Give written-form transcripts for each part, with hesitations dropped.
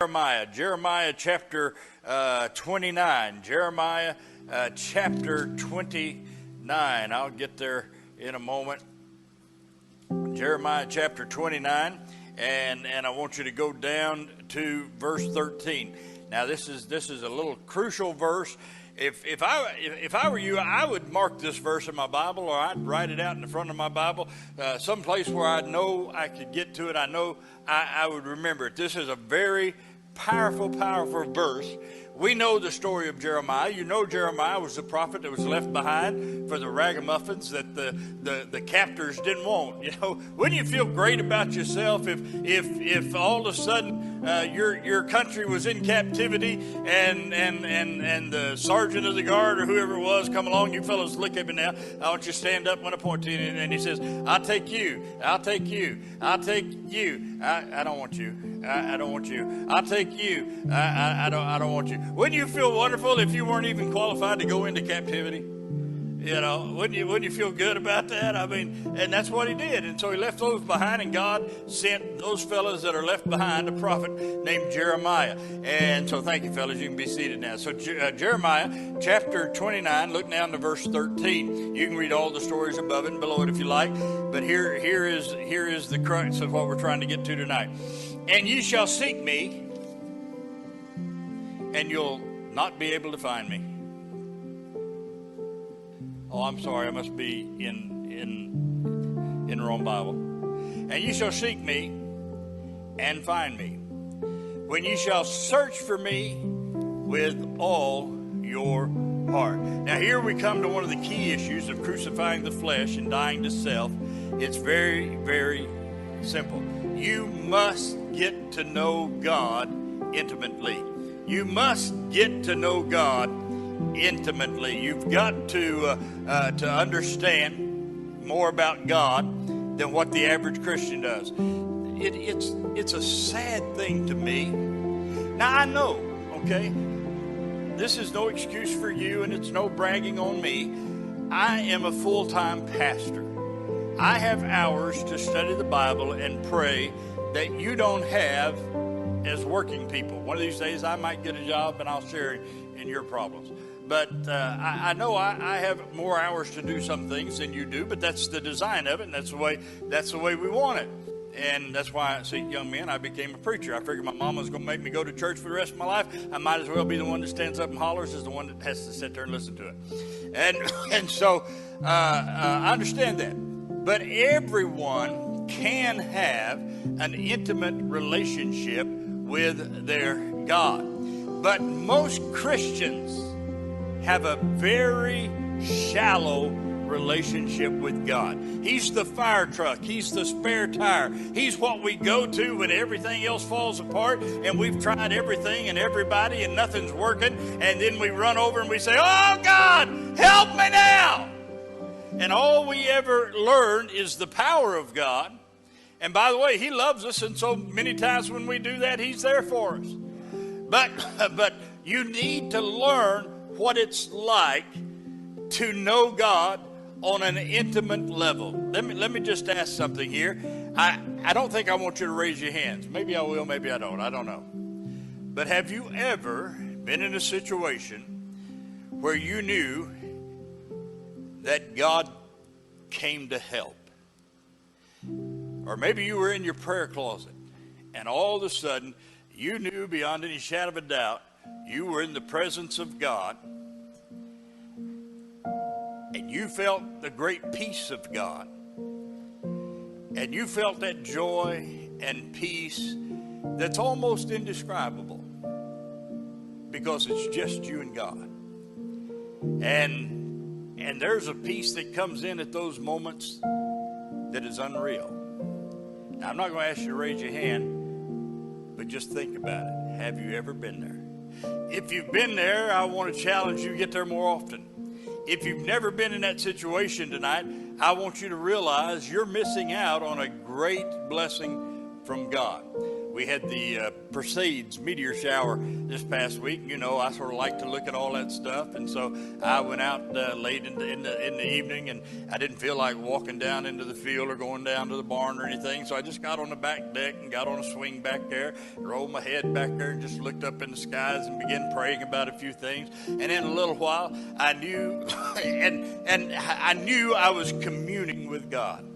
Jeremiah chapter 29. Jeremiah chapter 29. I'll get there in a moment. Jeremiah chapter 29, and I want you to go down to verse 13. Now this is a little crucial verse. If I were you, I would mark this verse in my Bible, or I'd write it out in the front of my Bible, someplace where I know I could get to it. I know I would remember it. This is a very powerful verse. We know the story of Jeremiah. You know Jeremiah was the prophet that was left behind for the ragamuffins that the captors didn't want. You know, wouldn't you feel great about yourself if all of a sudden your country was in captivity and the sergeant of the guard or whoever it was come along? You fellows look at me now. I want you to stand up when I point to you, and he says, "I'll take you. I'll take you. I'll take you. I don't want you. I don't want you. I'll take you. I don't want you." Wouldn't you feel wonderful if you weren't even qualified to go into captivity? You know, wouldn't you feel good about that? I mean, and that's what he did. And so he left those behind, and God sent those fellas that are left behind a prophet named Jeremiah. And so thank you, fellas. You can be seated now. So Jeremiah chapter 29, look down to verse 13. You can read all the stories above it and below it if you like. But here is the crux of what we're trying to get to tonight. "And ye shall seek me, and you'll not be able to find me." Oh, I'm sorry. I must be in the wrong Bible. "And ye shall seek me and find me, when ye shall search for me with all your heart." Now here we come to one of the key issues of crucifying the flesh and dying to self. It's very, very simple. You must get to know God intimately. You must get to know God intimately. You've got to understand more about God than what the average Christian does. It's a sad thing to me. Now I know, okay, this is no excuse for you, and it's no bragging on me. I am a full-time pastor. I have hours to study the Bible and pray that you don't have as working people. One of these days I might get a job and I'll share in your problems. But I know I have more hours to do some things than you do, but that's the design of it, and that's the way we want it. And that's why I see young men, I became a preacher. I figured my mama was going to make me go to church for the rest of my life. I might as well be the one that stands up and hollers as the one that has to sit there and listen to it. And so I understand that. But everyone can have an intimate relationship with their God. But most Christians have a very shallow relationship with God. He's the fire truck. He's the spare tire. He's what we go to when everything else falls apart and we've tried everything and everybody and nothing's working, and then we run over and we say, "Oh God, help me now." And all we ever learn is the power of God. And by the way, He loves us, and so many times when we do that, He's there for us. But you need to learn what it's like to know God on an intimate level. Let me just ask something here. I don't think I want you to raise your hands. Maybe I will, maybe I don't. I don't know. But have you ever been in a situation where you knew that God came to help? Or maybe you were in your prayer closet, and all of a sudden you knew beyond any shadow of a doubt you were in the presence of God, and you felt the great peace of God, and you felt that joy and peace that's almost indescribable because it's just you and God. And there's a peace that comes in at those moments that is unreal. Now, I'm not going to ask you to raise your hand, but just think about it. Have you ever been there? If you've been there, I want to challenge you to get there more often. If you've never been in that situation tonight, I want you to realize you're missing out on a great blessing from God. We had the Perseids meteor shower this past week. You know, I sort of like to look at all that stuff, and so I went out late in the evening, and I didn't feel like walking down into the field or going down to the barn or anything, so I just got on the back deck and got on a swing back there, rolled my head back there, and just looked up in the skies and began praying about a few things. And in a little while, I knew, and I knew I was communing with God.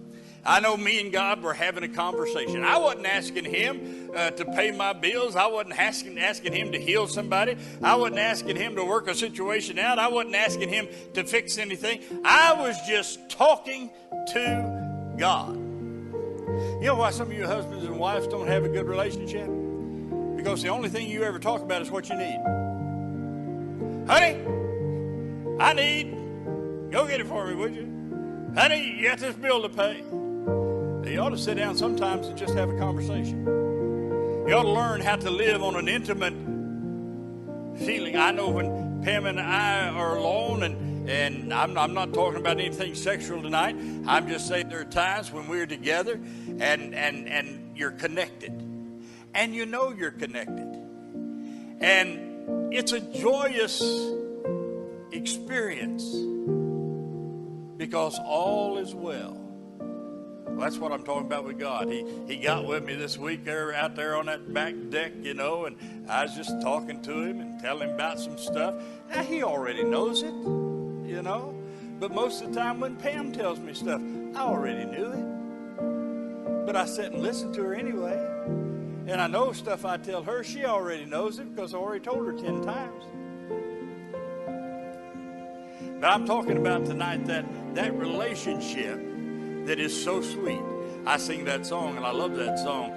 I know me and God were having a conversation. I wasn't asking him to pay my bills. I wasn't asking him to heal somebody. I wasn't asking him to work a situation out. I wasn't asking him to fix anything. I was just talking to God. You know why some of you husbands and wives don't have a good relationship? Because the only thing you ever talk about is what you need. Honey, I need, go get it for me, would you? Honey, you got this bill to pay. You ought to sit down sometimes and just have a conversation. You ought to learn how to live on an intimate feeling. I know when Pam and I are alone, and I'm not talking about anything sexual tonight. I'm just saying there are times when we're together and you're connected. And you know you're connected. And it's a joyous experience because all is well. Well, that's what I'm talking about with God. He got with me this week there out there on that back deck, you know, and I was just talking to him and telling him about some stuff. Now, he already knows it, you know, but most of the time when Pam tells me stuff, I already knew it. But I sit and listen to her anyway. And I know stuff I tell her, she already knows it because I already told her 10 times. But I'm talking about tonight that relationship that is so sweet. I sing that song, and I love that song,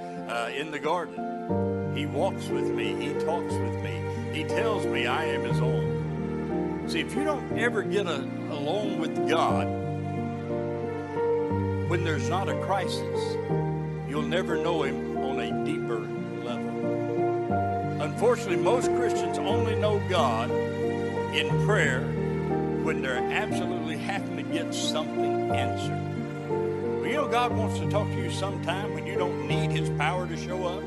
In the Garden. He walks with me. He talks with me. He tells me I am his own. See, if you don't ever get alone with God when there's not a crisis, you'll never know him on a deeper level. Unfortunately, most Christians only know God in prayer when they're absolutely having to get something answered. You know, God wants to talk to you sometime when you don't need his power to show up.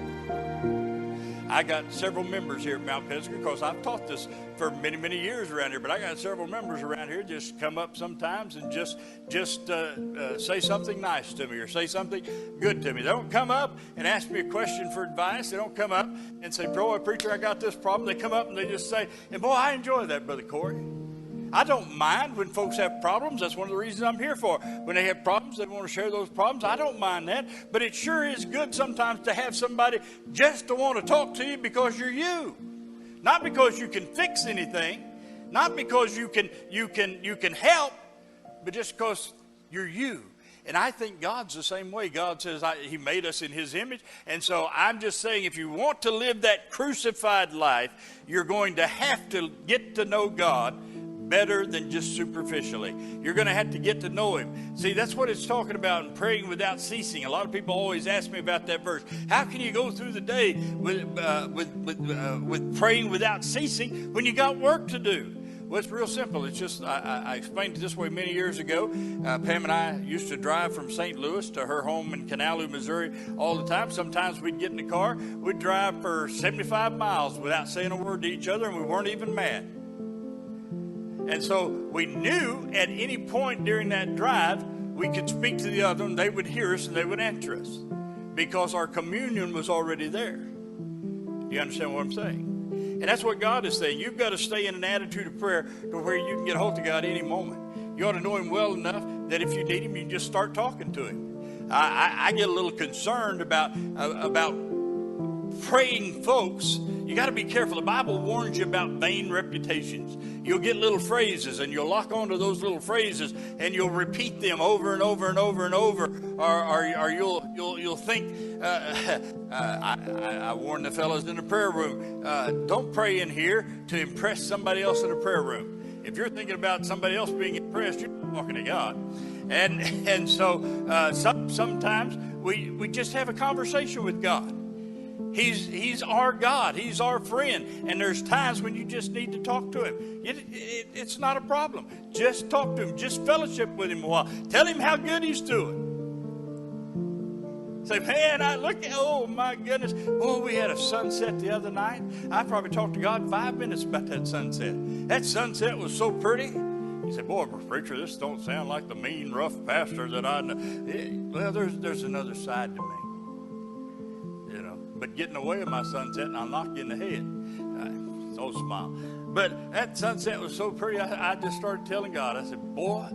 I got several members here at Mount Pisgah because I've taught this for many, many years around here, but I got several members around here just come up sometimes and just say something nice to me or say something good to me. They don't come up and ask me a question for advice. They don't come up and say, "Bro, preacher, I got this problem." They come up and they just say, and boy, I enjoy that, Brother Corey. I don't mind when folks have problems. That's one of the reasons I'm here for. When they have problems, they want to share those problems. I don't mind that. But it sure is good sometimes to have somebody just to want to talk to you because you're you. Not because you can fix anything. Not because you can help. But just because you're you. And I think God's the same way. God says he made us in his image. And so I'm just saying if you want to live that crucified life, you're going to have to get to know God better than just superficially. You're going to have to get to know him. See, that's what it's talking about in praying without ceasing. A lot of people always ask me about that verse. How can you go through the day with praying without ceasing when you got work to do? Well, it's real simple. It's just, I explained it this way many years ago. Pam and I used to drive from St. Louis to her home in Canalou, Missouri all the time. Sometimes we'd get in the car. We'd drive for 75 miles without saying a word to each other, and we weren't even mad. And so we knew at any point during that drive, we could speak to the other, and they would hear us, and they would answer us. Because our communion was already there. Do you understand what I'm saying? And that's what God is saying. You've got to stay in an attitude of prayer to where you can get a hold of God any moment. You ought to know him well enough that if you need him, you just start talking to him. I get a little concerned about praying folks. You got to be careful. The Bible warns you about vain reputations. You'll get little phrases and you'll lock onto those little phrases and you'll repeat them over and over and over and over. Or you'll think, I warn the fellows in the prayer room, don't pray in here to impress somebody else in the prayer room. If you're thinking about somebody else being impressed, you're not talking to God. And so sometimes we just have a conversation with God. He's our God. He's our friend. And there's times when you just need to talk to him. It's not a problem. Just talk to him. Just fellowship with him a while. Tell him how good he's doing. Say, man, oh my goodness. Oh, we had a sunset the other night. I probably talked to God 5 minutes about that sunset. That sunset was so pretty. He said, boy, preacher, this don't sound like the mean, rough pastor that I know. Well, there's another side to me. You know, but getting away with my sunset, and I'll knock you in the head. So smile. But that sunset was so pretty, I just started telling God, I said, boy,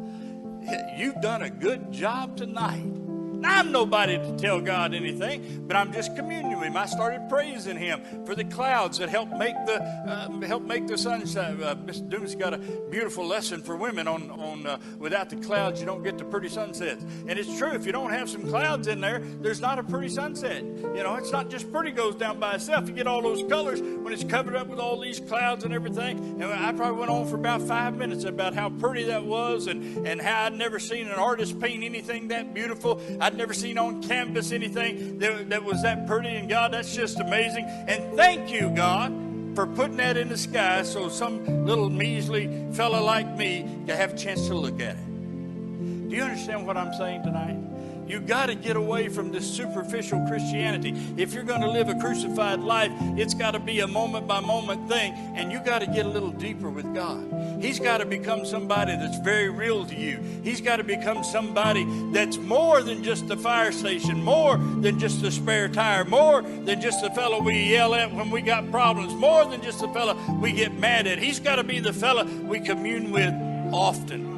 you've done a good job tonight. Now, I'm nobody to tell God anything, but I'm just communing with him. I started praising him for the clouds that help make the sunshine. Miss Dooms got a beautiful lesson for women on without the clouds, you don't get the pretty sunsets. And it's true, if you don't have some clouds in there, there's not a pretty sunset. You know, it's not just pretty goes down by itself. You get all those colors when it's covered up with all these clouds and everything. And I probably went on for about 5 minutes about how pretty that was and how I'd never seen an artist paint anything that beautiful. I'd never seen on canvas anything that was that pretty. And God, that's just amazing. And thank you, God, for putting that in the sky so some little measly fella like me can have a chance to look at it. Do you understand what I'm saying tonight? You got to get away from this superficial Christianity. If you're going to live a crucified life, it's got to be a moment-by-moment thing, and you got to get a little deeper with God. He's got to become somebody that's very real to you. He's got to become somebody that's more than just the fire station, more than just the spare tire, more than just the fellow we yell at when we got problems, more than just the fellow we get mad at. He's got to be the fellow we commune with often.